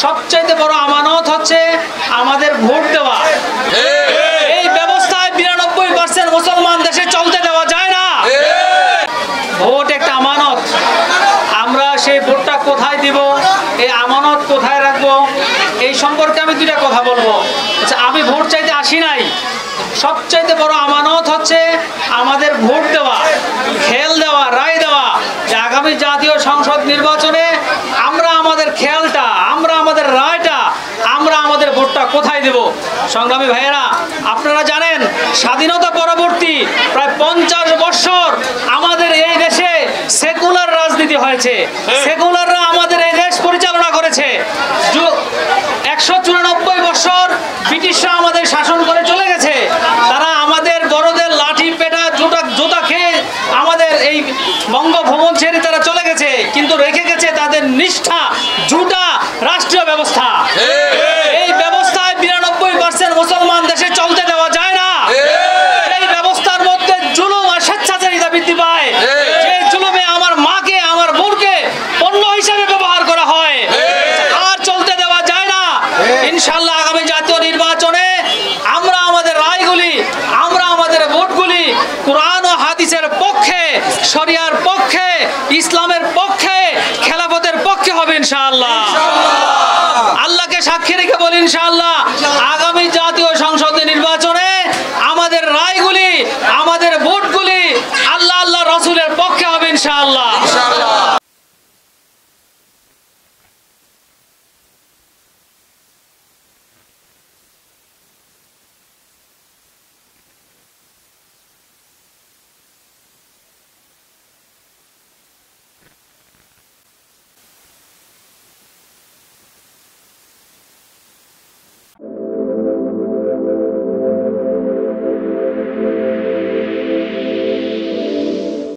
সবচাইতে বড় আমানত হচ্ছে আমাদের ভোট দেওয়া। এই ব্যবস্থায় ৯২% মুসলমান দেশে চলতে দেওয়া যায় না। ভোট একটা আমানত। আমরা সেই ভোটটা কোথায় দিব, এই আমানত কোথায় রাখবো, এই সম্পর্কে আমি দুইটা কথা বলবো। আচ্ছা, আমি ভোট চাইতে আসি নাই। সবচাইতে বড় আমানত হচ্ছে আমাদের ভোট দেওয়া, খেয়াল দেওয়া, রায় দেওয়া যে আগামী জাতীয় সংসদ নির্বাচনে আমরা আমাদের খেয়ালটা, আমরা আমাদের রায়টা, আমরা আমাদের ভোটটা কোথায় দেব। সংগ্রামী ভাইয়েরা, আপনারা জানেন স্বাধীনতা পরবর্তী প্রায় ৫০ বছর আমাদের এই দেশে সেকুলার রাজনীতি হয়েছে। সেকুলাররা আমাদের এই দেশ পরিচালনা করেছে। ১৯৪ বছর ব্রিটিশরা আমাদের শাসন করে চলে গেছে। তারা আমাদের বড়দের লাঠি পেটা জুতা খেয়ে আমাদের এই বঙ্গভবন ছেড়ে তারা চলে গেছে, কিন্তু রেখে গেছে তাদের নিষ্ঠা ঝুটা রাষ্ট্রীয় ব্যবস্থা। এই ব্যবস্থায় ৯২% মুসলমান দেশে চলতে দেওয়া যায় না। এই ব্যবস্থার মধ্যে জুলুম আর স্বেচ্ছাচারিতা বৃদ্ধি পায়। যে জুলুমে আমার মাকে, আমার বোনকে পণ্য হিসেবে ব্যবহার করা হয়, আর চলতে দেওয়া যায় না। ইনশাআল্লাহ আগামী জাতীয় নির্বাচনে আমরা আমাদের রায়গুলি, আমরা আমাদের ভোটগুলি কোরআন ও হাদিসের পক্ষে, শরিয়ার পক্ষে, ইসলামের পক্ষে, খেলাফতের পক্ষে হবে ইনশাআল্লাহ। আল্লাহকে সাক্ষী রেখে বলি ইনশাআল্লাহ আগামী জাতীয় সংসদ নির্বাচনে আমাদের রায়গুলি, আমাদের ভোট